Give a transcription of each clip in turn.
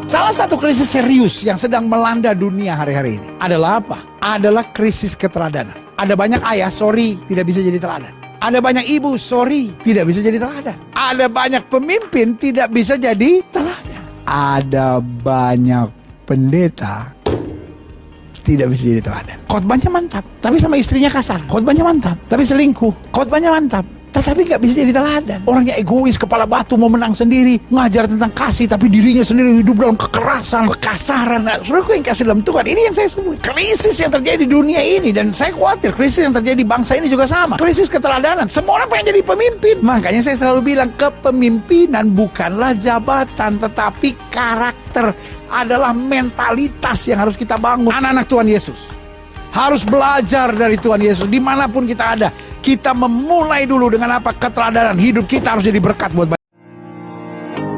Salah satu krisis serius yang sedang melanda dunia hari-hari ini adalah apa? Adalah krisis keteladanan. Ada banyak ayah, sorry, tidak bisa jadi teladan. Ada banyak ibu, sorry, tidak bisa jadi teladan. Ada banyak pemimpin, tidak bisa jadi teladan. Ada banyak pendeta, tidak bisa jadi teladan. Khotbahnya mantap, tapi sama istrinya kasar. Khotbahnya mantap, tapi selingkuh. Khotbahnya mantap, tetapi nggak bisa jadi teladan. Orangnya egois, kepala batu, mau menang sendiri, ngajar tentang kasih, tapi dirinya sendiri hidup dalam kekerasan, kekasaran. Nah, saudaraku yang kasih dalam Tuhan, ini yang saya sebut krisis yang terjadi di dunia ini. Dan saya khawatir krisis yang terjadi di bangsa ini juga sama. Krisis keteladanan. Semua orang pengen jadi pemimpin. Makanya saya selalu bilang, kepemimpinan bukanlah jabatan, tetapi karakter. Adalah mentalitas yang harus kita bangun. Anak-anak Tuhan Yesus harus belajar dari Tuhan Yesus dimanapun kita ada. Kita memulai dulu dengan apa? Keteladanan. Hidup kita harus jadi berkat buat banyak.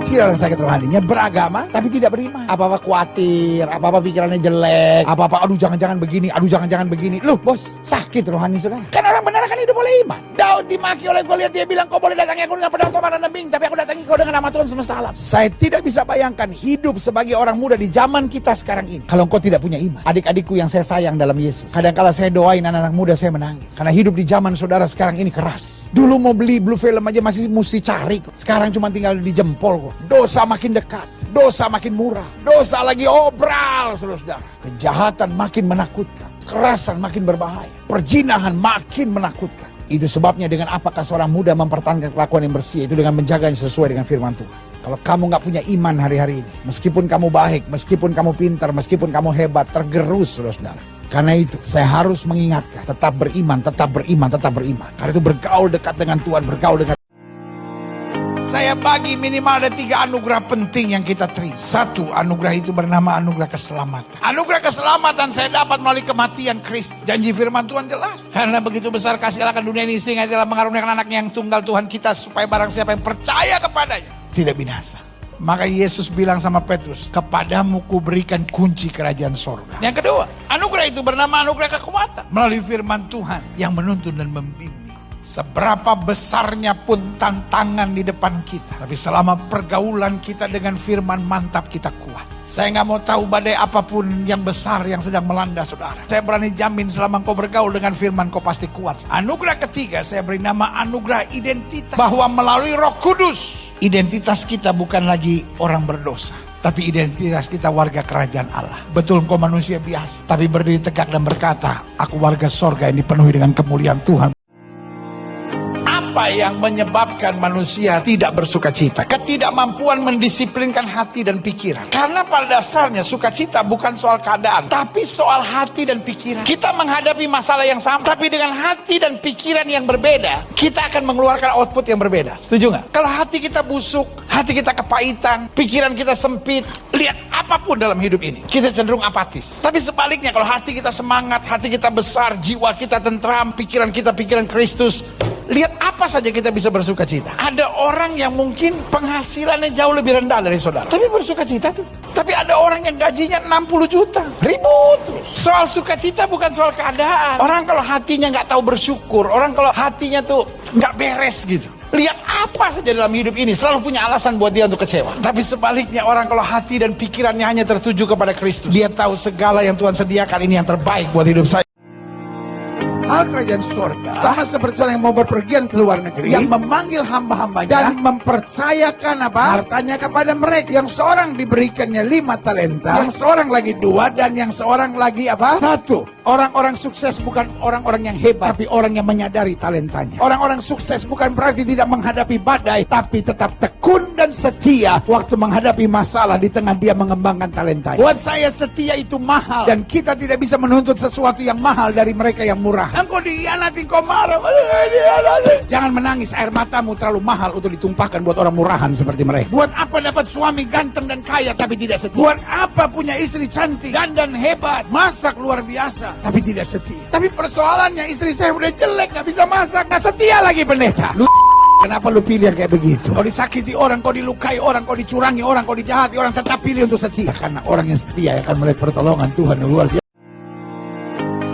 Orang sakit rohaninya beragama tapi tidak beriman. Apa-apa khawatir, apa-apa pikirannya jelek, apa-apa aduh jangan-jangan begini, aduh jangan-jangan begini. Loh bos, sakit rohani saudara. Kan orang benar kan hidup oleh iman. Daud dimaki oleh Goliat, dia bilang kau boleh datangi aku dengan pedang topan dan tembing, tapi aku datangi kau dengan nama Tuhan semesta alam. Saya tidak bisa bayangkan hidup sebagai orang muda di zaman kita sekarang ini kalau engkau tidak punya iman. Adik-adikku yang saya sayang dalam Yesus, kadang-kala saya doain anak-anak muda saya menangis karena hidup di zaman saudara sekarang ini keras. Dulu mau beli blue film aja masih mesti cari kok. Sekarang cuma tinggal di jempol kok. Dosa makin dekat, dosa makin murah, dosa lagi obral, saudara-saudara. Kejahatan makin menakutkan, kekerasan makin berbahaya, perzinahan makin menakutkan. Itu sebabnya dengan apakah seorang muda mempertahankan kelakuan yang bersih, itu dengan menjaganya sesuai dengan firman Tuhan. Kalau kamu nggak punya iman hari-hari ini, meskipun kamu baik, meskipun kamu pintar, meskipun kamu hebat, tergerus, saudara-saudara. Karena itu saya harus mengingatkan, tetap beriman, tetap beriman, tetap beriman. Karena itu bergaul dekat dengan Tuhan, bergaul dengan saya bagi minimal ada 3 anugerah penting yang kita terima. 1, anugerah itu bernama anugerah keselamatan. Anugerah keselamatan saya dapat melalui kematian Kristus. Janji firman Tuhan jelas. Karena begitu besar kasih Allah akan dunia ini, sehingga telah mengaruniakan anaknya yang tunggal Tuhan kita, supaya barang siapa yang percaya kepadanya tidak binasa. Maka Yesus bilang sama Petrus, kepadamu kuberikan kunci kerajaan sorga. Yang kedua, anugerah itu bernama anugerah kekuatan. Melalui firman Tuhan yang menuntun dan membimbing. Seberapa besarnya pun tantangan di depan kita, tapi selama pergaulan kita dengan firman mantap, kita kuat. Saya nggak mau tahu badai apapun yang besar yang sedang melanda saudara. Saya berani jamin selama kau bergaul dengan firman, kau pasti kuat. Anugerah ketiga saya beri nama anugerah identitas. Bahwa melalui Roh Kudus, identitas kita bukan lagi orang berdosa, tapi identitas kita warga kerajaan Allah. Betul engkau manusia biasa, tapi berdiri tegak dan berkata, aku warga sorga yang dipenuhi dengan kemuliaan Tuhan. Apa yang menyebabkan manusia tidak bersuka cita? Ketidakmampuan mendisiplinkan hati dan pikiran. Karena pada dasarnya sukacita bukan soal keadaan, tapi soal hati dan pikiran. Kita menghadapi masalah yang sama, tapi dengan hati dan pikiran yang berbeda, kita akan mengeluarkan output yang berbeda. Setuju nggak? Kalau hati kita busuk, hati kita kepahitan, pikiran kita sempit, lihat apapun dalam hidup ini, kita cenderung apatis. Tapi sebaliknya, kalau hati kita semangat, hati kita besar, jiwa kita tentram, pikiran kita pikiran Kristus, lihat apa saja kita bisa bersuka cita. Ada orang yang mungkin penghasilannya jauh lebih rendah dari saudara, tapi bersuka cita tuh. Tapi ada orang yang gajinya 60 juta, ribut terus. Soal sukacita bukan soal keadaan. Orang kalau hatinya nggak tahu bersyukur, orang kalau hatinya tuh nggak beres gitu, lihat apa saja dalam hidup ini selalu punya alasan buat dia untuk kecewa. Tapi sebaliknya, orang kalau hati dan pikirannya hanya tertuju kepada Kristus, dia tahu segala yang Tuhan sediakan ini yang terbaik buat hidup saya. Hal kerajaan surga sama seperti orang yang mau berpergian ke luar negeri, yang memanggil hamba-hambanya dan mempercayakan apa? Hartanya kepada mereka. Yang seorang diberikannya 5 talenta, yang seorang lagi 2, dan yang seorang lagi apa? 1. Orang-orang sukses bukan orang-orang yang hebat, tapi orang yang menyadari talentanya. Orang-orang sukses bukan berarti tidak menghadapi badai, tapi tetap tekun dan setia waktu menghadapi masalah di tengah dia mengembangkan talentanya. Buat saya setia itu mahal, dan kita tidak bisa menuntut sesuatu yang mahal dari mereka yang murah. Engkau dihianati, kau marah. Jangan menangis, air matamu terlalu mahal untuk ditumpahkan buat orang murahan seperti mereka. Buat apa dapat suami ganteng dan kaya tapi tidak setia? Buat apa punya istri cantik dan hebat, masak luar biasa tapi tidak setia? Tapi persoalannya istri saya udah jelek, gak bisa masak, gak setia lagi pendeta. Kenapa lu pilih yang kayak begitu? Kau disakiti orang, kau dilukai orang, kau dicurangi orang, kau dijahati orang, tetap pilih untuk setia. Karena orang yang setia akan melihat pertolongan Tuhan yang luar biasa.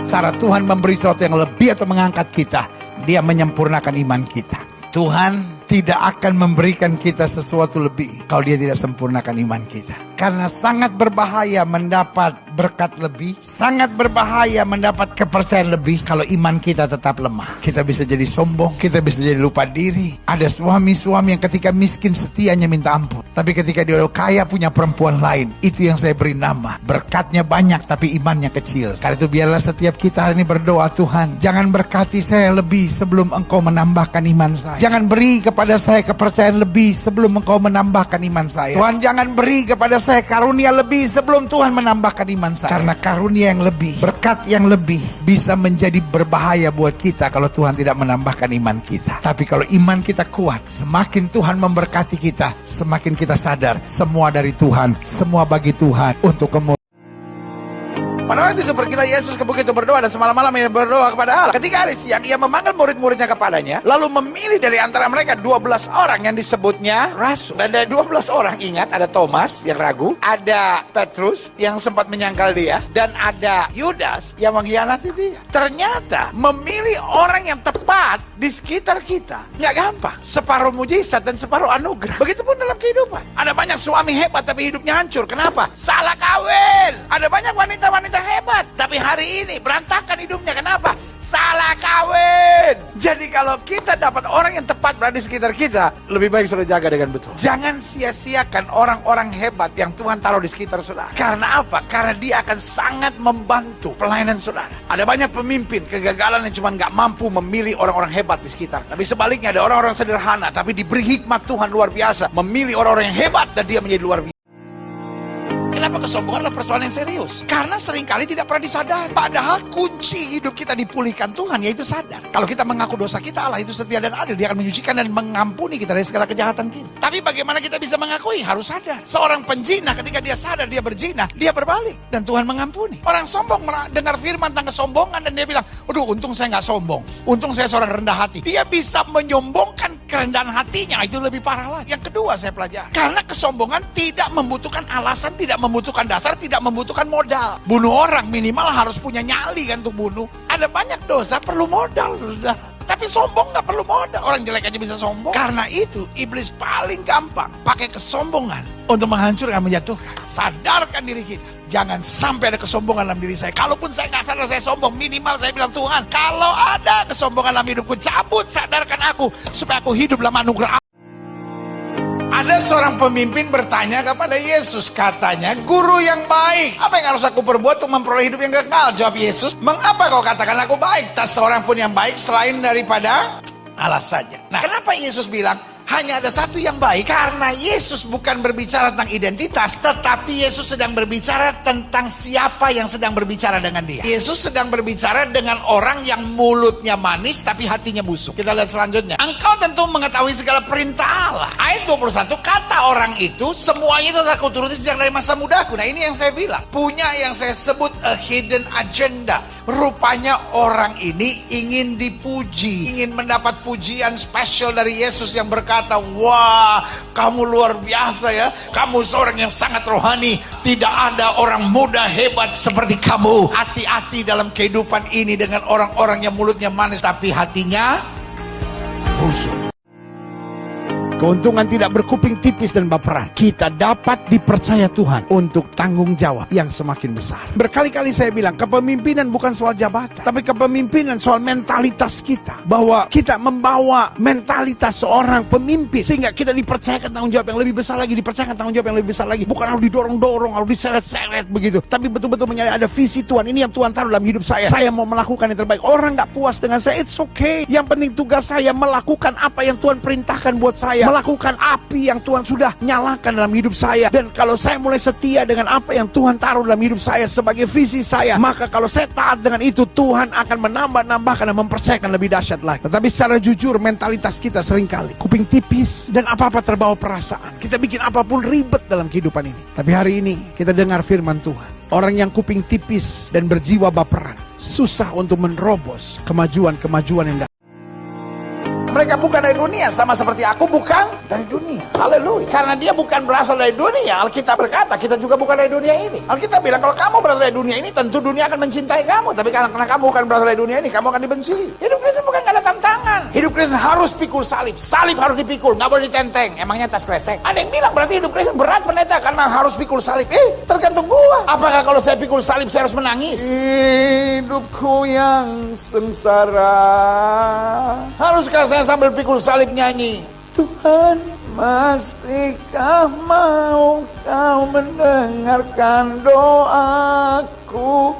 Cara Tuhan memberi sesuatu yang lebih atau mengangkat kita, dia menyempurnakan iman kita. Tuhan tidak akan memberikan kita sesuatu lebih kalau dia tidak sempurnakan iman kita. Karena sangat berbahaya mendapat berkat lebih, sangat berbahaya mendapat kepercayaan lebih kalau iman kita tetap lemah. Kita bisa jadi sombong, kita bisa jadi lupa diri. Ada suami-suami yang ketika miskin setianya minta ampun, tapi ketika dia kaya punya perempuan lain. Itu yang saya beri nama, berkatnya banyak tapi imannya kecil. Karena itu biarlah setiap kita hari ini berdoa, Tuhan jangan berkati saya lebih sebelum Engkau menambahkan iman saya. Jangan beri kepada saya kepercayaan lebih sebelum Engkau menambahkan iman saya. Tuhan jangan beri kepada saya karunia lebih sebelum Tuhan menambahkan iman saya. Karena karunia yang lebih, berkat yang lebih bisa menjadi berbahaya buat kita kalau Tuhan tidak menambahkan iman kita. Tapi kalau iman kita kuat, semakin Tuhan memberkati kita, semakin kita sadar semua dari Tuhan, semua bagi Tuhan untuk kemuliaan. Pada waktu itu pergilah Yesus ke bukit itu berdoa, dan semalam-malam ia berdoa kepada Allah. Ketika hari siang ia memanggil murid-muridnya kepadanya, lalu memilih dari antara mereka 12 orang yang disebutnya rasul. Dan dari 12 orang, ingat, ada Thomas yang ragu, ada Petrus yang sempat menyangkal dia, dan ada Yudas yang mengkhianati dia. Ternyata memilih orang yang tepat di sekitar kita nggak gampang. Separuh mujizat dan separuh anugerah. Begitupun dalam kehidupan. Ada banyak suami hebat tapi hidupnya hancur. Kenapa? Salah kawin. Ada banyak wanita-wanita hebat tapi hari ini berantakan hidupnya. Kenapa? Salah kawin. Jadi kalau kita dapat orang yang tepat berada di sekitar kita, lebih baik sudah jaga dengan betul. Jangan sia-siakan orang-orang hebat yang Tuhan taruh di sekitar saudara. Karena apa? Karena dia akan sangat membantu pelayanan saudara. Ada banyak pemimpin kegagalan yang cuma nggak mampu memilih orang-orang hebat di sekitar. Tapi sebaliknya ada orang-orang sederhana tapi diberi hikmat Tuhan luar biasa, memilih orang-orang yang hebat dan dia menjadi luar biasa. Kenapa kesombongan adalah persoalan yang serius? Karena seringkali tidak pernah disadari. Padahal kunci hidup kita dipulihkan Tuhan yaitu sadar. Kalau kita mengaku dosa kita, Allah itu setia dan adil. Dia akan menyucikan dan mengampuni kita dari segala kejahatan kita. Tapi bagaimana kita bisa mengakui? Harus sadar. Seorang penjina ketika dia sadar dia berzina, dia berbalik dan Tuhan mengampuni. Orang sombong dengar firman tentang kesombongan dan dia bilang, aduh untung saya nggak sombong. Untung saya seorang rendah hati. Dia bisa menyombongkan kerendahan hatinya. Itu lebih parah lagi. Yang kedua saya pelajari. Karena kesombongan tidak membutuhkan alasan, tidak membutuhkan dasar, tidak membutuhkan modal. Bunuh orang minimal harus punya nyali kan untuk bunuh. Ada banyak dosa perlu modal, sudah. Tapi sombong nggak perlu modal. Orang jelek aja bisa sombong. Karena itu iblis paling gampang pakai kesombongan untuk menghancurkan, menjatuhkan. Sadarkan diri kita. Jangan sampai ada kesombongan dalam diri saya. Kalaupun saya nggak sadar saya sombong, minimal saya bilang, Tuhan, kalau ada kesombongan dalam hidupku, cabut, sadarkan aku supaya aku hidup dalam anugerah. Ada seorang pemimpin bertanya kepada Yesus, katanya, guru yang baik, apa yang harus aku perbuat untuk memperoleh hidup yang kekal? Jawab Yesus, mengapa kau katakan aku baik? Tak seorang pun yang baik selain daripada Allah saja. Nah, kenapa Yesus bilang hanya ada satu yang baik? Karena Yesus bukan berbicara tentang identitas, tetapi Yesus sedang berbicara tentang siapa yang sedang berbicara dengan dia. Yesus sedang berbicara dengan orang yang mulutnya manis tapi hatinya busuk. Kita lihat selanjutnya. Engkau tentu mengetahui segala perintah Allah. Ayat 21, kata orang itu, semuanya itu telah kuturuti sejak dari masa mudaku. Nah, ini yang saya bilang, punya yang saya sebut a hidden agenda. Rupanya orang ini ingin dipuji, ingin mendapat pujian spesial dari Yesus yang berkata, wah, kamu luar biasa ya, kamu seorang yang sangat rohani, tidak ada orang muda hebat seperti kamu. Hati-hati dalam kehidupan ini dengan orang-orang yang mulutnya manis tapi hatinya busuk. Keuntungan tidak berkuping tipis dan baperan. Kita dapat dipercaya Tuhan untuk tanggung jawab yang semakin besar. Berkali-kali saya bilang, kepemimpinan bukan soal jabatan, tapi kepemimpinan soal mentalitas kita. Bahwa kita membawa mentalitas seorang pemimpin sehingga kita dipercayakan tanggung jawab yang lebih besar lagi, dipercayakan tanggung jawab yang lebih besar lagi. Bukan harus didorong-dorong, harus diseret-seret begitu. Tapi betul-betul menyadari ada visi Tuhan. Ini yang Tuhan taruh dalam hidup saya. Saya mau melakukan yang terbaik. Orang gak puas dengan saya, it's okay. Yang penting tugas saya melakukan apa yang Tuhan perintahkan buat saya. Melakukan api yang Tuhan sudah nyalakan dalam hidup saya. Dan kalau saya mulai setia dengan apa yang Tuhan taruh dalam hidup saya sebagai visi saya, maka kalau saya taat dengan itu, Tuhan akan menambah-nambahkan dan mempercayakan lebih dahsyat lagi. Tetapi secara jujur, mentalitas kita seringkali kuping tipis dan apa-apa terbawa perasaan. Kita bikin apapun ribet dalam kehidupan ini. Tapi hari ini kita dengar firman Tuhan. Orang yang kuping tipis dan berjiwa baperan susah untuk menerobos kemajuan-kemajuan yang datang. Mereka bukan dari dunia, sama seperti aku bukan dari dunia. Haleluya. Karena dia bukan berasal dari dunia, Alkitab berkata kita juga bukan dari dunia ini. Alkitab bilang kalau kamu berasal dari dunia ini, tentu dunia akan mencintai kamu. Tapi karena kamu bukan berasal dari dunia ini, kamu akan dibenci. Hidup Kristen bukan gak ada tantangan. Tuhan. Hidup Kristen harus pikul salib. Salib harus dipikul, nggak boleh ditenteng. Emangnya tas kresek? Ada yang bilang berarti hidup Kristen berat pendeta karena harus pikul salib. Tergantung gua. Apakah kalau saya pikul salib saya harus menangis? Hidupku yang sengsara. Haruskah saya sambil pikul salib nyanyi? Tuhan, masihkah mau kau mendengarkan doaku?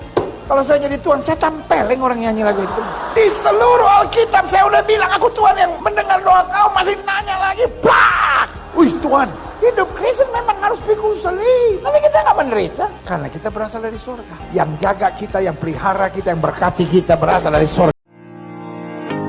Kalau saya jadi Tuhan, saya tampeleng orang yang nyanyi lagu itu. Di seluruh Alkitab saya udah bilang aku Tuhan yang mendengar doa kau, masih nanya lagi. Plak! Wih Tuhan, hidup Kristen memang harus pikul salib. Tapi kita nggak menderita karena kita berasal dari surga. Yang jaga kita, yang pelihara kita, yang berkati kita berasal dari surga.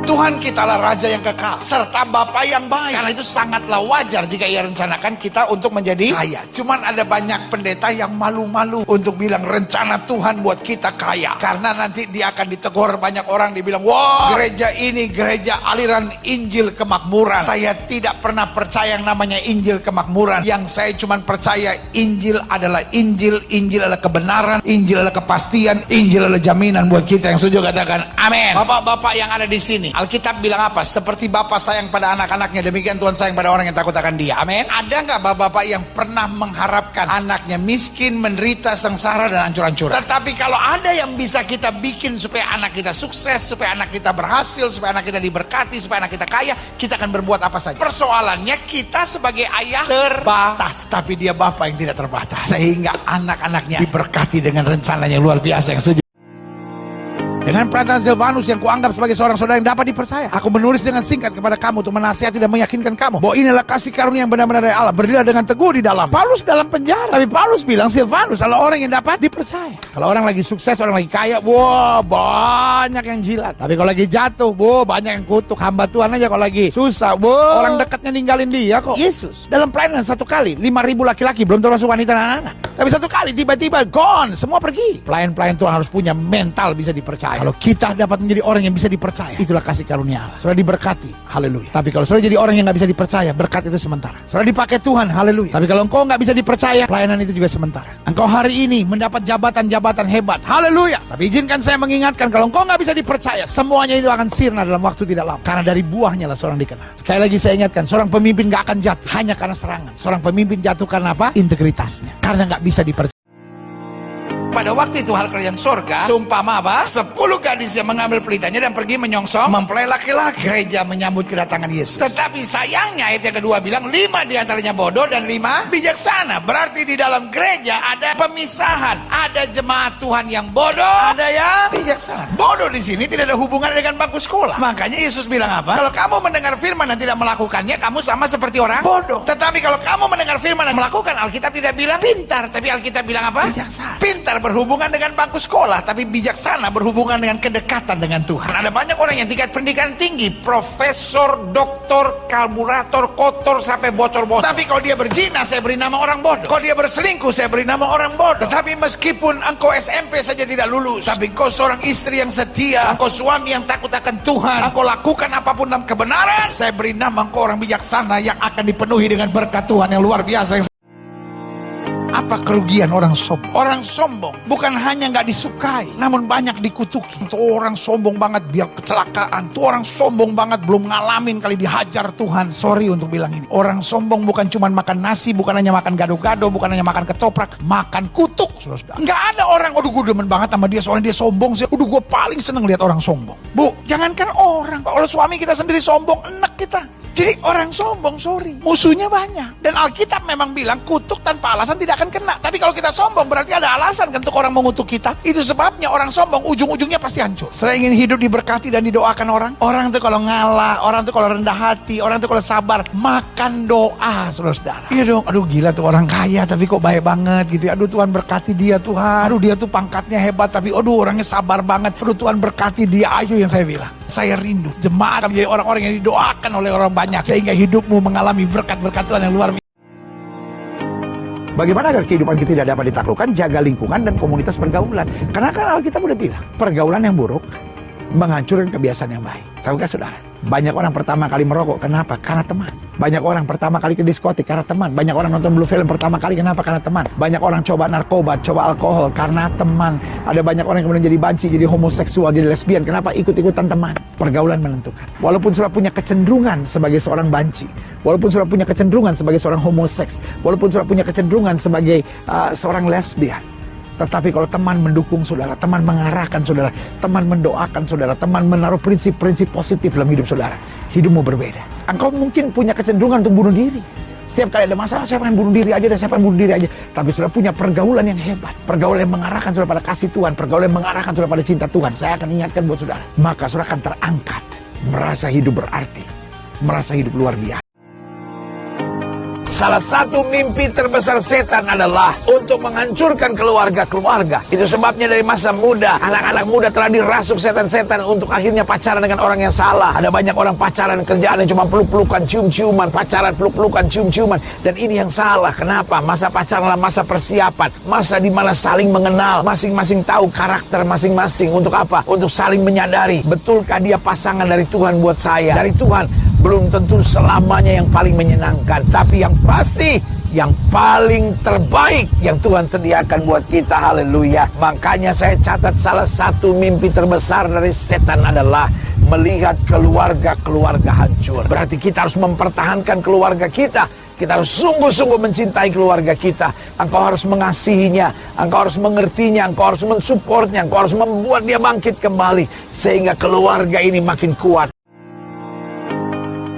Tuhan kita lah Raja yang kekal serta Bapa yang baik. Karena itu sangatlah wajar jika ia rencanakan kita untuk menjadi kaya. Cuman ada banyak pendeta yang malu-malu untuk bilang rencana Tuhan buat kita kaya. Karena nanti dia akan ditegur banyak orang, dibilang, wah gereja ini gereja aliran Injil kemakmuran. Saya tidak pernah percaya yang namanya Injil kemakmuran. Yang saya cuman percaya Injil adalah Injil. Injil adalah kebenaran, Injil adalah kepastian, Injil adalah jaminan buat kita. Yang setuju katakan amin. Bapak-bapak yang ada di sini, Alkitab bilang apa? Seperti Bapa sayang pada anak-anaknya, demikian Tuhan sayang pada orang yang takut akan Dia. Amin. Ada nggak bapak-bapak yang pernah mengharapkan anaknya miskin, menderita, sengsara, dan hancur-hancuran? Tetapi kalau ada yang bisa kita bikin supaya anak kita sukses, supaya anak kita berhasil, supaya anak kita diberkati, supaya anak kita kaya, kita akan berbuat apa saja. Persoalannya kita sebagai ayah terbatas, tapi Dia Bapa yang tidak terbatas, sehingga anak-anaknya diberkati dengan rencananya luar biasa. Yang setuju? Dengan perkataan Silvanus yang kuanggap sebagai seorang saudara yang dapat dipercaya, aku menulis dengan singkat kepada kamu untuk menasihati dan meyakinkan kamu bahwa inilah kasih karunia yang benar-benar dari Allah. Berdirilah dengan teguh di dalam. Paulus dalam penjara, tapi Paulus bilang Silvanus adalah orang yang dapat dipercaya. Kalau orang lagi sukses, orang lagi kaya, wah banyak yang jilat. Tapi kalau lagi jatuh, wah banyak yang kutuk. Hamba Tuhan aja kalau lagi susah, wah orang dekatnya ninggalin dia kok. Yesus dalam pelayanan satu kali 5.000 laki-laki, belum termasuk wanita dan anak-anak. Tapi satu kali tiba-tiba gone, semua pergi. Pelayan-pelayan Tuhan harus punya mental bisa dipercaya. Kalau kita dapat menjadi orang yang bisa dipercaya, itulah kasih karunia Allah. Sudah diberkati, haleluya. Tapi kalau sudah jadi orang yang nggak bisa dipercaya, berkat itu sementara. Sudah dipakai Tuhan, haleluya. Tapi kalau engkau nggak bisa dipercaya, pelayanan itu juga sementara. Engkau hari ini mendapat jabatan-jabatan hebat, haleluya. Tapi izinkan saya mengingatkan, kalau engkau nggak bisa dipercaya, semuanya itu akan sirna dalam waktu tidak lama. Karena dari buahnya lah seorang dikenal. Sekali lagi saya ingatkan, seorang pemimpin nggak akan jatuh hanya karena serangan. Seorang pemimpin jatuh karena apa? Integritasnya. Karena nggak bisa dipercaya. Pada waktu itu hal kerajaan sorga, seumpama apa? 10 gadis yang mengambil pelitanya dan pergi menyongsong mempelai laki-laki. Gereja menyambut kedatangan Yesus. Tetapi sayangnya ayat yang kedua bilang 5 diantaranya bodoh dan 5 bijaksana. Berarti di dalam gereja ada pemisahan. Ada jemaat Tuhan yang bodoh, ada yang bijaksana. Bodoh di sini tidak ada hubungan dengan bangku sekolah. Makanya Yesus bilang apa? Kalau kamu mendengar firman dan tidak melakukannya, kamu sama seperti orang bodoh. Tetapi kalau kamu mendengar firman dan melakukan, Alkitab tidak bilang pintar, tapi Alkitab bilang apa? Bijaksana. Pintar berhubungan dengan bangku sekolah, tapi bijaksana berhubungan dengan kedekatan dengan Tuhan. Ada banyak orang yang tingkat pendidikan tinggi, profesor, doktor, karburator, kotor sampai bocor-bocor. Tapi kalau dia berzina, saya beri nama orang bodoh. Kalau dia berselingkuh, saya beri nama orang bodoh. Tetapi meskipun engkau SMP saja tidak lulus, tapi engkau seorang istri yang setia, engkau suami yang takut akan Tuhan, engkau lakukan apapun dalam kebenaran, saya beri nama engkau orang bijaksana yang akan dipenuhi dengan berkat Tuhan yang luar biasa. Apa kerugian orang sombong? Orang sombong bukan hanya nggak disukai, namun banyak dikutuki. Tuh orang sombong banget biar kecelakaan. Tuh orang sombong banget belum ngalamin kali dihajar Tuhan. Sorry untuk bilang ini. Orang sombong bukan cuma makan nasi, bukan hanya makan gado-gado, bukan hanya makan ketoprak, makan kutuk. Nggak ada orang, aduh gue demen banget sama dia soalnya dia sombong sih. Aduh gue paling seneng lihat orang sombong. Bu, jangankan orang, kalau suami kita sendiri sombong, enak kita. Jadi orang sombong, sorry, musuhnya banyak. Dan Alkitab memang bilang kutuk tanpa alasan tidak akan kena. Tapi kalau kita sombong berarti ada alasan kan untuk orang mengutuk kita. Itu sebabnya orang sombong ujung-ujungnya pasti hancur. Saya ingin hidup diberkati dan didoakan orang. Orang itu kalau ngalah, orang itu kalau rendah hati, orang itu kalau sabar, makan doa, saudara-saudara. Iya dong, aduh gila tuh orang kaya tapi kok baik banget gitu. Aduh Tuhan berkati dia Tuhan. Aduh dia tuh pangkatnya hebat tapi aduh orangnya sabar banget. Aduh Tuhan berkati dia. Itu yang saya bilang. Saya rindu jemaat menjadi orang-orang yang didoakan oleh orang banyak, sehingga hidupmu mengalami berkat-berkat Tuhan yang luar biasa. Bagaimana agar kehidupan kita tidak dapat ditaklukkan? Jaga lingkungan dan komunitas pergaulan. Karena kan Alkitab udah bilang, pergaulan yang buruk menghancurkan kebiasaan yang baik. Tahukah saudara? Banyak orang pertama kali merokok, kenapa? Karena teman. Banyak orang pertama kali ke diskotik, karena teman. Banyak orang nonton blue film pertama kali, kenapa? Karena teman. Banyak orang coba narkoba, coba alkohol, karena teman. Ada banyak orang yang kemudian jadi banci, jadi homoseksual, jadi lesbian, kenapa? Ikut-ikutan teman. Pergaulan menentukan. Walaupun sudah punya kecenderungan sebagai seorang banci, walaupun sudah punya kecenderungan sebagai seorang homoseks, walaupun sudah punya kecenderungan sebagai seorang lesbian, tetapi kalau teman mendukung saudara, teman mengarahkan saudara, teman mendoakan saudara, teman menaruh prinsip-prinsip positif dalam hidup saudara, hidupmu berbeda. Engkau mungkin punya kecenderungan untuk bunuh diri. Setiap kali ada masalah, saya pengen bunuh diri aja, saya pengen bunuh diri aja. Tapi sudah punya pergaulan yang hebat, pergaulan yang mengarahkan saudara pada kasih Tuhan, pergaulan yang mengarahkan saudara pada cinta Tuhan. Saya akan ingatkan buat saudara, maka saudara akan terangkat, merasa hidup berarti, merasa hidup luar biasa. Salah satu mimpi terbesar setan adalah untuk menghancurkan keluarga-keluarga. Itu sebabnya dari masa muda, anak-anak muda telah dirasuk setan-setan untuk akhirnya pacaran dengan orang yang salah. Ada banyak orang pacaran kerjaan yang cuma peluk-pelukan, cium-ciuman, pacaran peluk-pelukan, cium-ciuman. Dan ini yang salah. Kenapa? Masa pacaran adalah masa persiapan, masa di mana saling mengenal, masing-masing tahu karakter masing-masing. Untuk apa? Untuk saling menyadari, betulkah dia pasangan dari Tuhan buat saya? Dari Tuhan belum tentu selamanya yang paling menyenangkan, tapi yang pasti yang paling terbaik yang Tuhan sediakan buat kita. Haleluya. Makanya saya catat salah satu mimpi terbesar dari setan adalah melihat keluarga-keluarga hancur. Berarti kita harus mempertahankan keluarga kita. Kita harus sungguh-sungguh mencintai keluarga kita. Engkau harus mengasihinya, engkau harus mengertinya, engkau harus mensupportnya, engkau harus membuat dia bangkit kembali, sehingga keluarga ini makin kuat.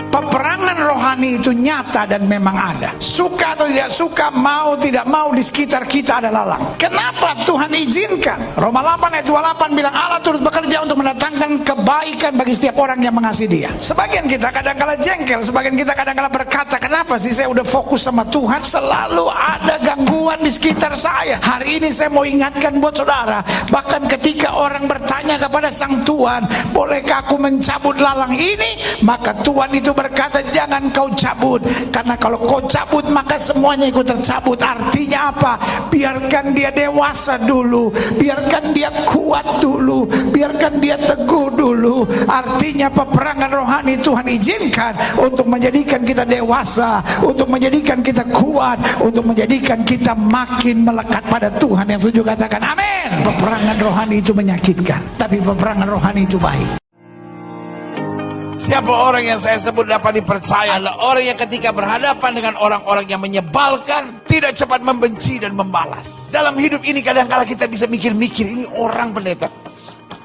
Peperangan rohani itu nyata dan memang ada. Suka atau tidak suka, mau tidak mau, di sekitar kita ada lalang. Kenapa Tuhan izinkan? Roma 8 ayat 28 bilang Allah turut bekerja untuk mendatangkan kebaikan bagi setiap orang yang mengasihi Dia. Sebagian kita kadang-kala jengkel, sebagian kita kadang-kala berkata, kenapa sih saya udah fokus sama Tuhan, selalu ada gangguan di sekitar saya. Hari ini saya mau ingatkan buat saudara, bahkan ketika orang bertanya kepada Sang Tuhan, bolehkah aku mencabut lalang ini? Maka Tuhan itu berkata, jangan kau cabut, karena kalau kau cabut maka semuanya ikut tercabut. Artinya apa? Biarkan dia dewasa dulu, biarkan dia kuat dulu, biarkan dia teguh dulu. Artinya peperangan rohani Tuhan izinkan untuk menjadikan kita dewasa, untuk menjadikan kita kuat, untuk menjadikan kita makin melekat pada Tuhan. Yang setuju katakan amin. Peperangan rohani itu menyakitkan, tapi peperangan rohani itu baik. Siapa orang yang saya sebut dapat dipercaya adalah orang yang ketika berhadapan dengan orang-orang yang menyebalkan, tidak cepat membenci dan membalas. Dalam hidup ini kadang-kala kita bisa mikir-mikir, ini orang pendeta,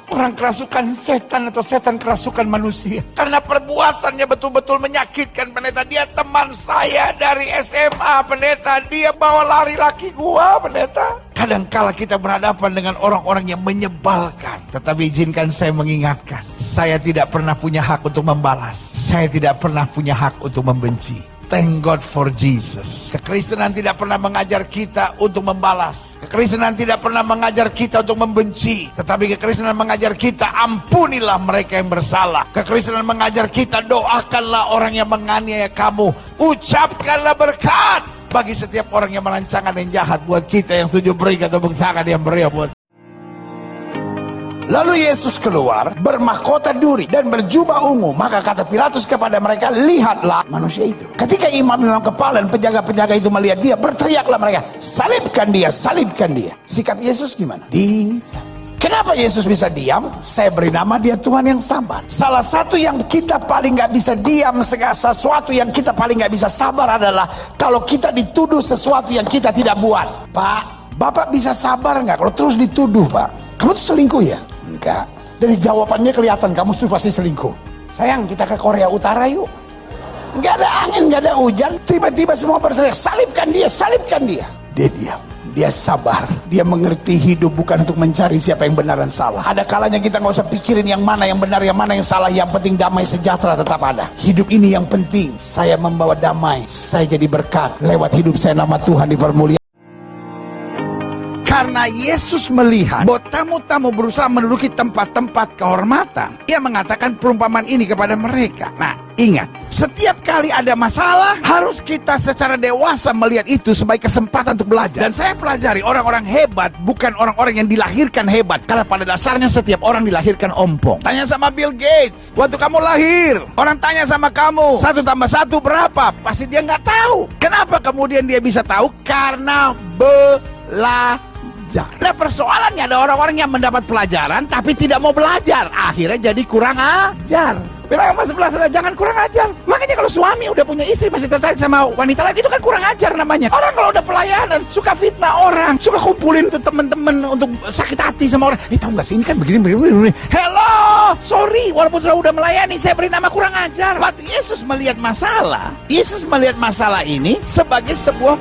orang kerasukan setan atau setan kerasukan manusia. Karena perbuatannya betul-betul menyakitkan pendeta. Dia teman saya dari SMA pendeta, dia bawa lari laki gua pendeta. Kadangkala kita berhadapan dengan orang-orang yang menyebalkan, tetapi izinkan saya mengingatkan, saya tidak pernah punya hak untuk membalas, saya tidak pernah punya hak untuk membenci. Thank God for Jesus. Kekristenan tidak pernah mengajar kita untuk membalas. Kekristenan tidak pernah mengajar kita untuk membenci. Tetapi kekristenan mengajar kita, ampunilah mereka yang bersalah. Kekristenan mengajar kita, doakanlah orang yang menganiaya kamu. Ucapkanlah berkat bagi setiap orang yang merancangkan yang jahat buat kita. Yang setuju berikan tepuk tangan yang meriah buat. Lalu Yesus keluar bermahkota duri dan berjubah ungu. Maka kata Pilatus kepada mereka, lihatlah manusia itu. Ketika imam-imam kepala dan penjaga-penjaga itu melihat dia, berteriaklah mereka, salibkan dia, salibkan dia. Sikap Yesus gimana? Diam. Kenapa Yesus bisa diam? Saya beri nama dia Tuhan yang sabar. Salah satu yang kita paling gak bisa diam, sesuatu yang kita paling gak bisa sabar adalah kalau kita dituduh sesuatu yang kita tidak buat. Pak, Bapak bisa sabar gak kalau terus dituduh, Pak? Kamu tuh selingkuh ya? Enggak. Dari jawabannya kelihatan kamu tuh pasti selingkuh. Sayang, kita ke Korea Utara yuk. Enggak ada angin, enggak ada hujan, tiba-tiba semua berteriak, salibkan dia, salibkan dia. Dia diam, dia sabar, dia mengerti hidup bukan untuk mencari siapa yang benar dan salah. Ada kalanya kita nggak usah pikirin yang mana yang benar, yang mana yang salah. Yang penting damai sejahtera tetap ada. Hidup ini yang penting, saya membawa damai, saya jadi berkat. Lewat hidup saya nama Tuhan dipermuliakan. Karena Yesus melihat bahwa tamu-tamu berusaha menduduki tempat-tempat kehormatan, Ia mengatakan perumpamaan ini kepada mereka. Nah, ingat, setiap kali ada masalah, harus kita secara dewasa melihat itu sebagai kesempatan untuk belajar. Dan saya pelajari orang-orang hebat bukan orang-orang yang dilahirkan hebat, karena pada dasarnya setiap orang dilahirkan ompong. Tanya sama Bill Gates, waktu kamu lahir, orang tanya sama kamu, 1 tambah 1 berapa? Pasti dia nggak tahu. Kenapa kemudian dia bisa tahu? Karena belajar. Nah, persoalannya ada orang-orang yang mendapat pelajaran tapi tidak mau belajar, akhirnya jadi kurang ajar. Bilang sama sebelah sana, jangan kurang ajar. Makanya kalau suami udah punya istri masih tertarik sama wanita lain, itu kan kurang ajar namanya. Orang kalau udah pelayanan suka fitnah orang, suka kumpulin tuh temen-temen untuk sakit hati sama orang. Tahu nggak sih ini kan begini. Hello, sorry, walaupun sudah melayani, saya beri nama kurang ajar. Waktu Yesus melihat masalah ini sebagai sebuah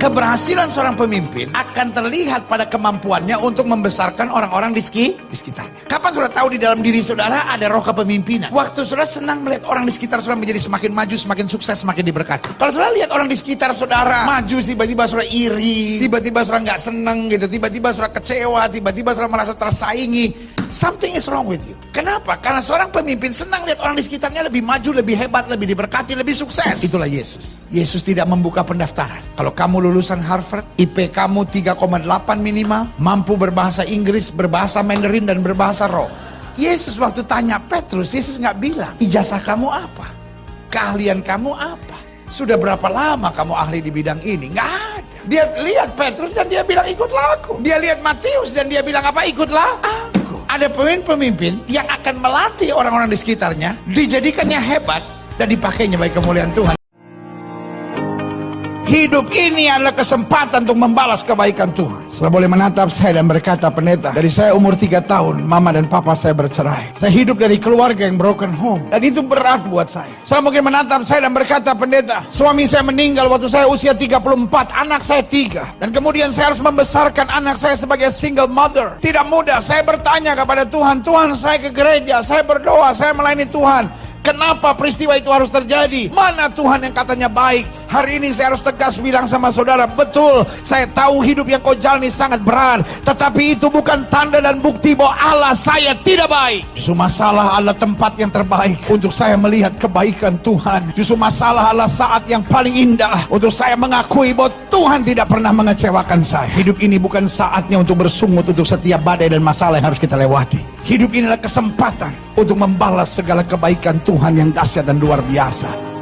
keberhasilan seorang pemimpin akan terlihat pada kemampuannya untuk membesarkan orang-orang di sekitarnya. Kapan saudara tahu di dalam diri saudara ada roh kepemimpinan? Waktu saudara senang melihat orang di sekitar saudara menjadi semakin maju, semakin sukses, semakin diberkati. Kalau saudara lihat orang di sekitar saudara maju, tiba-tiba saudara iri, tiba-tiba saudara nggak senang gitu, tiba-tiba saudara kecewa, tiba-tiba saudara merasa tersaingi. Something is wrong with you. Kenapa? Karena seorang pemimpin senang lihat orang di sekitarnya lebih maju, lebih hebat, lebih diberkati, lebih sukses. Itulah Yesus. Yesus tidak membuka pendaftaran. Kalau kamu lulusan Harvard, IP kamu 3,8 minimal, mampu berbahasa Inggris, berbahasa Mandarin, dan berbahasa roh. Yesus waktu tanya Petrus, Yesus nggak bilang, ijazah kamu apa? Keahlian kamu apa? Sudah berapa lama kamu ahli di bidang ini? Nggak ada. Dia lihat Petrus dan dia bilang ikutlah aku. Dia lihat Matius dan dia bilang apa? Ikutlah aku. Ada pemimpin yang akan melatih orang-orang di sekitarnya, dijadikannya hebat dan dipakainya bagi kemuliaan Tuhan. Hidup ini adalah kesempatan untuk membalas kebaikan Tuhan. Saudara boleh menatap saya dan berkata, pendeta, dari saya umur 3 tahun, mama dan papa saya bercerai. Saya hidup dari keluarga yang broken home, dan itu berat buat saya. Saudara mungkin menatap saya dan berkata, pendeta, suami saya meninggal waktu saya usia 34, anak saya 3. Dan kemudian saya harus membesarkan anak saya sebagai single mother. Tidak mudah. Saya bertanya kepada Tuhan, Tuhan, saya ke gereja, saya berdoa, saya melayani Tuhan. Kenapa peristiwa itu harus terjadi? Mana Tuhan yang katanya baik? Hari ini saya harus tegas bilang sama saudara, betul, saya tahu hidup yang kau jalani sangat berat, tetapi itu bukan tanda dan bukti bahwa Allah saya tidak baik. Justru masalah adalah tempat yang terbaik untuk saya melihat kebaikan Tuhan. Justru masalah adalah saat yang paling indah untuk saya mengakui bahwa Tuhan tidak pernah mengecewakan saya. Hidup ini bukan saatnya untuk bersungut untuk setiap badai dan masalah yang harus kita lewati. Hidup ini adalah kesempatan untuk membalas segala kebaikan Tuhan yang dahsyat dan luar biasa.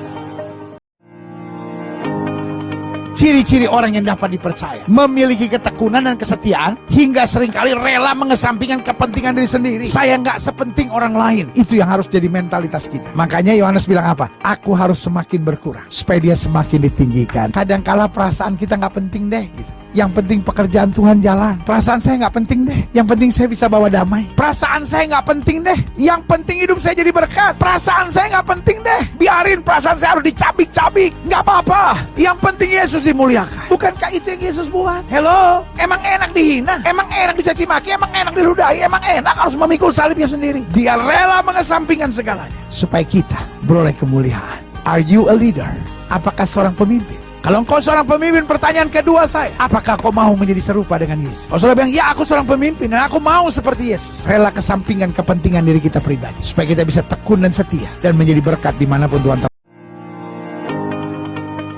Ciri-ciri orang yang dapat dipercaya, memiliki ketekunan dan kesetiaan, hingga seringkali rela mengesampingkan kepentingan diri sendiri. Saya nggak sepenting orang lain. Itu yang harus jadi mentalitas kita. Makanya Yohanes bilang apa? Aku harus semakin berkurang supaya dia semakin ditinggikan. Kadangkala perasaan kita nggak penting deh gitu. Yang penting pekerjaan Tuhan jalan. Perasaan saya nggak penting deh. Yang penting saya bisa bawa damai. Perasaan saya nggak penting deh. Yang penting hidup saya jadi berkat. Perasaan saya nggak penting deh. Biarin perasaan saya harus dicabik-cabik. Nggak apa-apa. Yang penting Yesus dimuliakan. Bukankah itu yang Yesus buat? Hello? Emang enak dihina? Emang enak dicaci maki? Emang enak diludahi? Emang enak harus memikul salibnya sendiri? Dia rela mengesampingkan segalanya supaya kita beroleh kemuliaan. Are you a leader? Apakah seorang pemimpin? Kalau engkau seorang pemimpin, pertanyaan kedua saya, apakah kau mau menjadi serupa dengan Yesus? Kalau saudara bilang, ya aku seorang pemimpin dan aku mau seperti Yesus, rela kesampingkan kepentingan diri kita pribadi supaya kita bisa tekun dan setia dan menjadi berkat dimanapun Tuhan.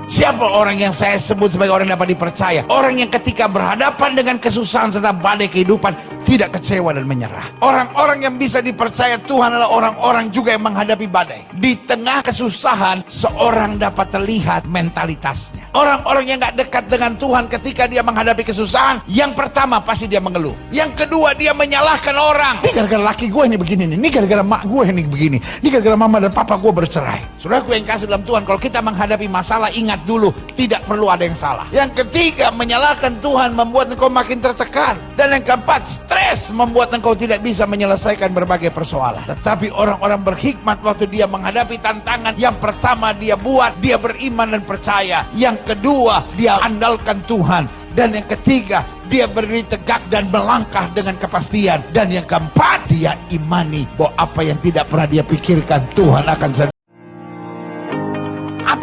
Siapa orang yang saya sebut sebagai orang yang dapat dipercaya? Orang yang ketika berhadapan dengan kesusahan serta badai kehidupan tidak kecewa dan menyerah. Orang-orang yang bisa dipercaya Tuhan adalah orang-orang juga yang menghadapi badai. Di tengah kesusahan, seorang dapat terlihat mentalitasnya. Orang-orang yang gak dekat dengan Tuhan ketika dia menghadapi kesusahan, yang pertama pasti dia mengeluh. Yang kedua, dia menyalahkan orang. Ini gara-gara laki gue ini begini nih. Ini gara-gara mak gue ini begini. Ini gara-gara mama dan papa gue bercerai. Saudaraku yang kasih dalam Tuhan, kalau kita menghadapi masalah, ingat dulu, tidak perlu ada yang salah. Yang ketiga, menyalahkan Tuhan membuat engkau makin tertekan. Dan yang keempat, stres membuat engkau tidak bisa menyelesaikan berbagai persoalan. Tetapi orang-orang berhikmat waktu dia menghadapi tantangan, yang pertama dia buat, dia beriman dan percaya. Yang kedua, dia andalkan Tuhan. Dan yang ketiga, dia berdiri tegak dan melangkah dengan kepastian. Dan yang keempat, dia imani bahwa apa yang tidak pernah dia pikirkan, Tuhan akan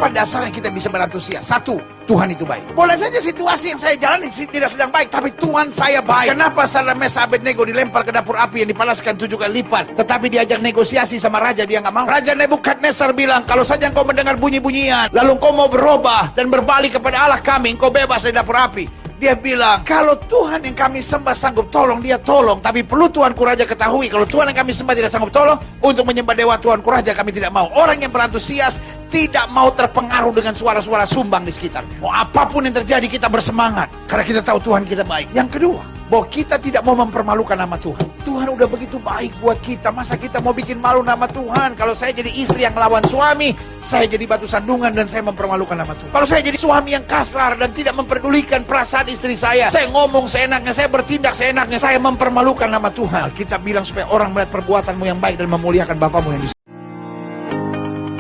Apa dasarnya kita bisa berantusias? Satu, Tuhan itu baik. Boleh saja situasi yang saya jalani tidak sedang baik, tapi Tuhan saya baik. Kenapa Sadrak Mesak Abednego dilempar ke dapur api yang dipanaskan 7 kali lipat, tetapi diajak negosiasi sama raja, dia nggak mau. Raja Nebukadnezar bilang, kalau saja engkau mendengar bunyi-bunyian, lalu engkau mau berubah dan berbalik kepada Allah kami, engkau bebas dari dapur api. Dia bilang, kalau Tuhan yang kami sembah sanggup tolong, dia tolong. Tapi perlu Tuanku Raja ketahui, kalau Tuhan yang kami sembah tidak sanggup tolong, untuk menyembah dewa Tuanku Raja kami tidak mau. Orang yang berantusias tidak mau terpengaruh dengan suara-suara sumbang di sekitarnya. Mau apapun yang terjadi, kita bersemangat karena kita tahu Tuhan kita baik. Yang kedua, bahwa kita tidak mau mempermalukan nama Tuhan. Tuhan udah begitu baik buat kita, masa kita mau bikin malu nama Tuhan? Kalau saya jadi istri yang melawan suami, saya jadi batu sandungan dan saya mempermalukan nama Tuhan. Kalau saya jadi suami yang kasar dan tidak memperdulikan perasaan istri saya ngomong seenaknya, saya bertindak seenaknya, saya mempermalukan nama Tuhan. Kita bilang supaya orang melihat perbuatanmu yang baik dan memuliakan Bapamu yang di.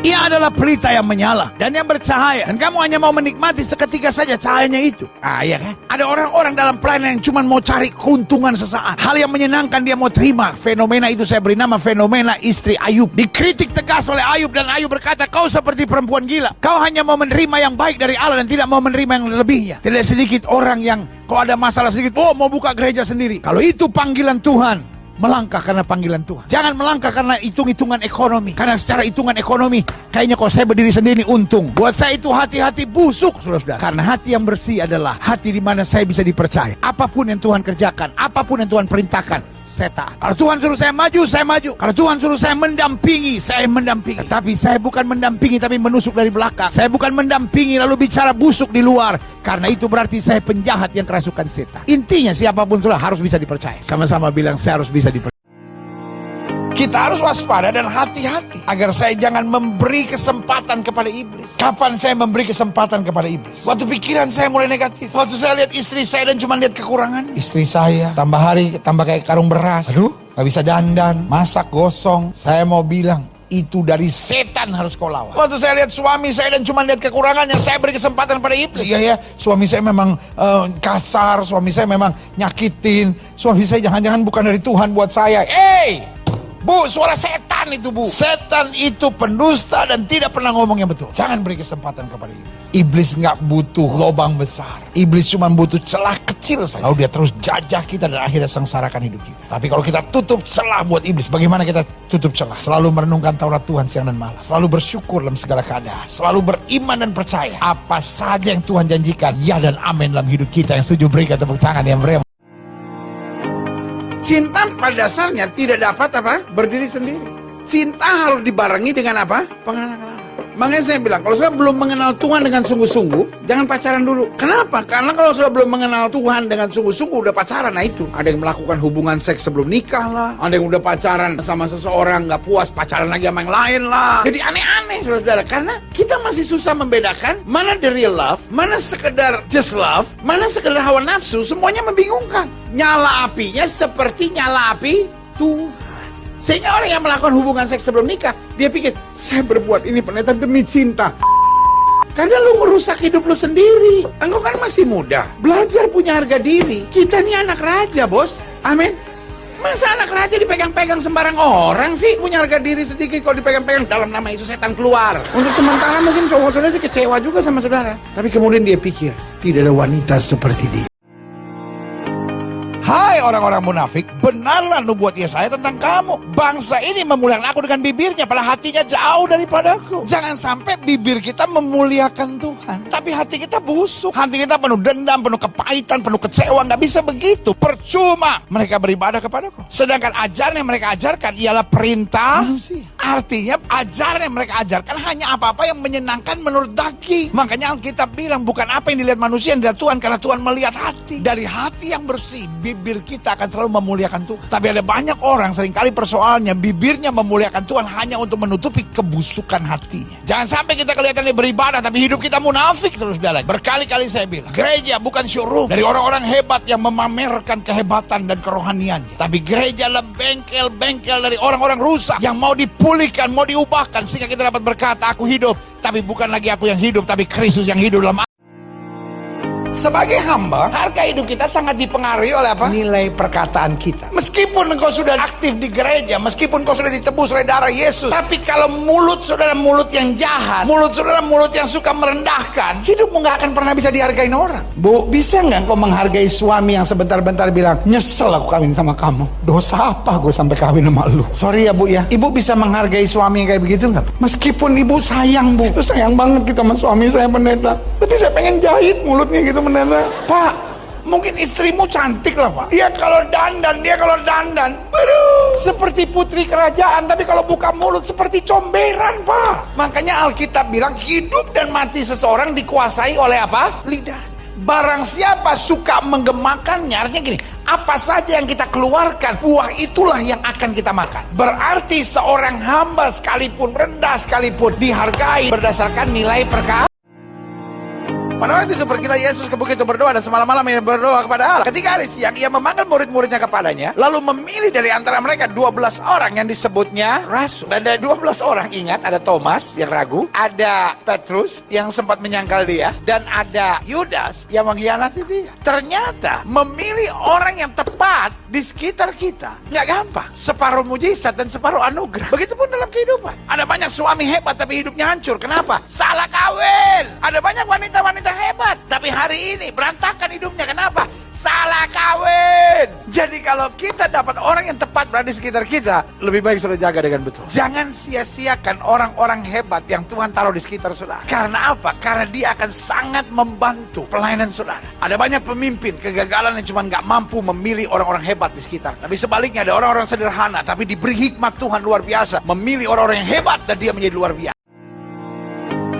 Ia adalah pelita yang menyala dan yang bercahaya, dan kamu hanya mau menikmati seketika saja cahayanya itu. Iya kan? Ada orang-orang dalam pelayanan yang cuma mau cari keuntungan sesaat. Hal yang menyenangkan dia mau terima. Fenomena itu saya beri nama fenomena istri Ayub. Dikritik tegas oleh Ayub dan Ayub berkata, kau seperti perempuan gila. Kau hanya mau menerima yang baik dari Allah dan tidak mau menerima yang lebihnya. Tidak sedikit orang yang kalau ada masalah sedikit, mau buka gereja sendiri. Kalau itu panggilan Tuhan, melangkah karena panggilan Tuhan. Jangan melangkah karena hitung-hitungan ekonomi. Karena secara hitungan ekonomi, kayaknya kalau saya berdiri sendiri untung. Buat saya itu hati-hati busuk, saudara-saudara. Karena hati yang bersih adalah hati di mana saya bisa dipercaya. Apapun yang Tuhan kerjakan, apapun yang Tuhan perintahkan, saya taat. Kalau Tuhan suruh saya maju, saya maju. Kalau Tuhan suruh saya mendampingi, saya mendampingi. Tapi saya bukan mendampingi tapi menusuk dari belakang. Saya bukan mendampingi lalu bicara busuk di luar. Karena itu berarti saya penjahat yang kerasukan setan. Intinya siapapun sudah harus bisa dipercaya. Sama-sama bilang saya harus bisa dipercaya. Kita harus waspada dan hati-hati agar saya jangan memberi kesempatan kepada iblis. Kapan saya memberi kesempatan kepada iblis? Waktu pikiran saya mulai negatif. Waktu saya lihat istri saya dan cuma lihat kekurangan. Istri saya tambah hari tambah kayak karung beras. Aduh, gak bisa dandan, masak gosong. Saya mau bilang, itu dari setan harus kau lawan. Waktu saya lihat suami saya dan cuma lihat kekurangannya, saya beri kesempatan pada iblis. Iya ya, suami saya memang kasar, suami saya memang nyakitin, suami saya jangan-jangan bukan dari Tuhan buat saya. Bu, suara setan itu, Bu. Setan itu pendusta dan tidak pernah ngomong yang betul. Jangan beri kesempatan kepada iblis. Iblis nggak butuh lubang besar. Iblis cuma butuh celah kecil saja. Lalu dia terus jajah kita dan akhirnya sengsarakan hidup kita. Tapi kalau kita tutup celah buat iblis, bagaimana kita tutup celah? Selalu merenungkan Taurat Tuhan siang dan malam. Selalu bersyukur dalam segala keadaan. Selalu beriman dan percaya. Apa saja yang Tuhan janjikan, ya dan amin dalam hidup kita. Yang setuju berikan tepuk tangan yang beriman. Cinta pada dasarnya tidak dapat berdiri sendiri. Cinta harus dibarengi dengan pengenalan. Makanya saya bilang, kalau sudah belum mengenal Tuhan dengan sungguh-sungguh, jangan pacaran dulu. Kenapa? Karena kalau sudah belum mengenal Tuhan dengan sungguh-sungguh, udah pacaran, nah itu. Ada yang melakukan hubungan seks sebelum nikah lah. Ada yang udah pacaran sama seseorang, nggak puas, pacaran lagi sama yang lain lah. Jadi aneh-aneh, saudara-saudara. Karena kita masih susah membedakan mana the real love, mana sekedar just love, mana sekedar hawa nafsu, semuanya membingungkan. Nyala apinya seperti nyala api Tuhan. Sehingga orang yang melakukan hubungan seks sebelum nikah, dia pikir, saya berbuat ini pendeta demi cinta. Karena lu merusak hidup lu sendiri. Engkau kan masih muda, belajar punya harga diri. Kita nih anak raja, bos. Amin. Masa anak raja dipegang-pegang sembarang orang sih? Punya harga diri sedikit, kalau dipegang-pegang dalam nama Yesus setan keluar. Untuk sementara mungkin cowok saudara sih kecewa juga sama saudara. Tapi kemudian dia pikir, tidak ada wanita seperti dia. Hai orang-orang munafik, benarlah nubuat Yesaya tentang kamu. Bangsa ini memuliakan aku dengan bibirnya, padahal hatinya jauh daripadaku. Jangan sampai bibir kita memuliakan Tuhan, tapi hati kita busuk. Hati kita penuh dendam, penuh kepahitan, penuh kecewa. Gak bisa begitu. Percuma mereka beribadah kepadaku. Sedangkan ajaran yang mereka ajarkan ialah perintah manusia. Artinya ajaran yang mereka ajarkan hanya apa-apa yang menyenangkan menurut daging. Makanya Alkitab bilang bukan apa yang dilihat manusia yang dilihat Tuhan, karena Tuhan melihat hati. Dari hati yang bersih, bibir kita akan selalu memuliakan Tuhan. Tapi ada banyak orang seringkali persoalannya bibirnya memuliakan Tuhan hanya untuk menutupi kebusukan hatinya. Jangan sampai kita kelihatannya beribadah tapi hidup kita munafik, saudara. Berkali-kali saya bilang, gereja bukan showroom dari orang-orang hebat yang memamerkan kehebatan dan kerohaniannya. Tapi gereja adalah bengkel-bengkel dari orang-orang rusak yang mau dipulihkan, mau diubahkan sehingga kita dapat berkata, aku hidup, tapi bukan lagi aku yang hidup, tapi Kristus yang hidup dalam aku. Sebagai hamba, harga hidup kita sangat dipengaruhi oleh apa? Nilai perkataan kita. Meskipun engkau sudah aktif di gereja, meskipun engkau sudah ditebus oleh darah Yesus, tapi kalau mulut saudara mulut yang jahat, mulut saudara mulut yang suka merendahkan, hidupmu nggak akan pernah bisa dihargain orang. Bu, bisa nggak engkau menghargai suami yang sebentar-bentar bilang, nyesel aku kawin sama kamu, dosa apa gue sampai kawin sama lu? Sorry ya bu ya, ibu bisa menghargai suami yang kayak begitu nggak? Meskipun ibu sayang bu, itu sayang banget kita sama suami saya pendeta, tapi saya pengen jahit mulutnya gitu pendeta. Pak, mungkin istrimu cantik lah pak, dia kalau dandan, aduh, seperti putri kerajaan, tapi kalau buka mulut seperti comberan pak. Makanya Alkitab bilang hidup dan mati seseorang dikuasai oleh apa? Lidah. Barang siapa suka menggemakannya, artinya gini, apa saja yang kita keluarkan, buah itulah yang akan kita makan. Berarti seorang hamba sekalipun, rendah sekalipun, dihargai berdasarkan nilai perkara. Pada waktu itu pergilah Yesus ke bukit untuk berdoa, dan semalam-malam ia berdoa kepada Allah. Ketika hari siang ia memanggil murid-muridnya kepadanya, lalu memilih dari antara mereka 12 orang yang disebutnya rasul. Dan dari 12 orang, ingat, ada Thomas yang ragu, ada Petrus yang sempat menyangkal dia, dan ada Yudas yang mengkhianati dia. Ternyata memilih orang yang tepat di sekitar kita nggak gampang. Separuh mujizat dan separuh anugerah. Begitupun dalam kehidupan. Ada banyak suami hebat tapi hidupnya hancur. Kenapa? Salah kawin. Ada banyak wanita-wanita hebat tapi hari ini berantakan hidupnya. Kenapa? Salah kawin. Jadi kalau kita dapat orang yang tepat berada di sekitar kita, lebih baik sudah jaga dengan betul. Jangan sia-siakan orang-orang hebat yang Tuhan taruh di sekitar saudara. Karena apa? Karena dia akan sangat membantu pelayanan saudara. Ada banyak pemimpin kegagalan yang cuma nggak mampu memilih orang-orang hebat di sekitar. Tapi sebaliknya ada orang-orang sederhana tapi diberi hikmat Tuhan luar biasa, memilih orang-orang yang hebat dan dia menjadi luar biasa.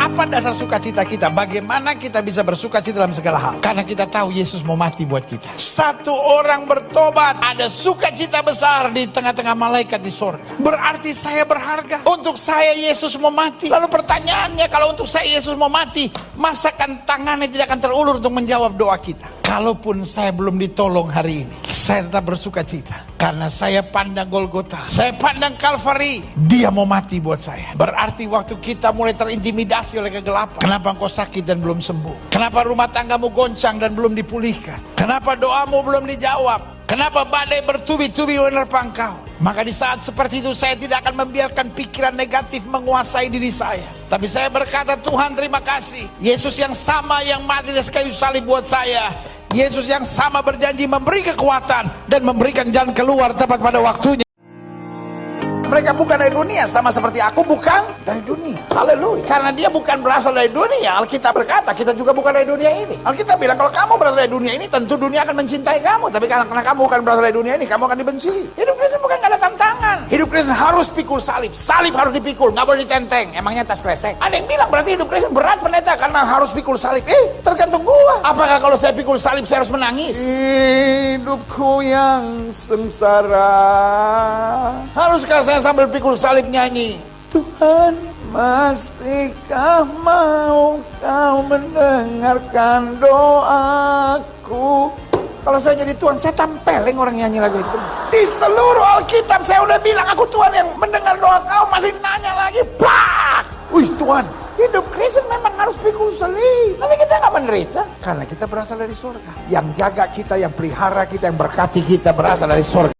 Apa dasar sukacita kita? Bagaimana kita bisa bersukacita dalam segala hal? Karena kita tahu Yesus mau mati buat kita. Satu orang bertobat, ada sukacita besar di tengah-tengah malaikat di surga. Berarti saya berharga. Untuk saya Yesus mau mati. Lalu pertanyaannya, kalau untuk saya Yesus mau mati, masakan tangannya tidak akan terulur untuk menjawab doa kita? Kalaupun saya belum ditolong hari ini, saya tetap bersukacita. Karena saya pandang Golgota, saya pandang Kalvari. Dia mau mati buat saya. Berarti waktu kita mulai terintimidasi oleh kegelapan, kenapa engkau sakit dan belum sembuh? Kenapa rumah tanggamu goncang dan belum dipulihkan? Kenapa doamu belum dijawab? Kenapa badai bertubi-tubi menerpa engkau? Maka di saat seperti itu saya tidak akan membiarkan pikiran negatif menguasai diri saya. Tapi saya berkata, Tuhan terima kasih. Yesus yang sama yang mati di kayu salib buat saya. Yesus yang sama berjanji memberi kekuatan dan memberikan jalan keluar tepat pada waktunya. Mereka bukan dari dunia, sama seperti aku bukan dari dunia. Haleluya. Karena dia bukan berasal dari dunia, Alkitab berkata kita juga bukan dari dunia ini. Alkitab bilang kalau kamu berasal dari dunia ini, tentu dunia akan mencintai kamu. Tapi karena kamu bukan berasal dari dunia ini, kamu akan dibenci. Hidup Kristen bukan gak ada tantangan. Hidup Kristen harus pikul salib. Salib harus dipikul, gak boleh ditenteng. Emangnya tas kresek? Ada yang bilang berarti hidup Kristen berat pendeta karena harus pikul salib. Tergantung gua. Apakah kalau saya pikul salib saya harus menangis? Hidupku yang sengsara. Haruskah saya sambil pikul salib nyanyi, Tuhan masihkah mau kau mendengarkan doaku? Kalau saya jadi Tuhan, saya tampelin orang nyanyi lagu itu. Di seluruh Alkitab saya udah bilang aku Tuhan yang mendengar doa kau, masih nanya lagi, plak. Wih Tuhan, hidup Kristen memang harus pikul salib. Tapi kita gak menderita karena kita berasal dari surga. Yang jaga kita, yang pelihara kita, yang berkati kita berasal dari surga.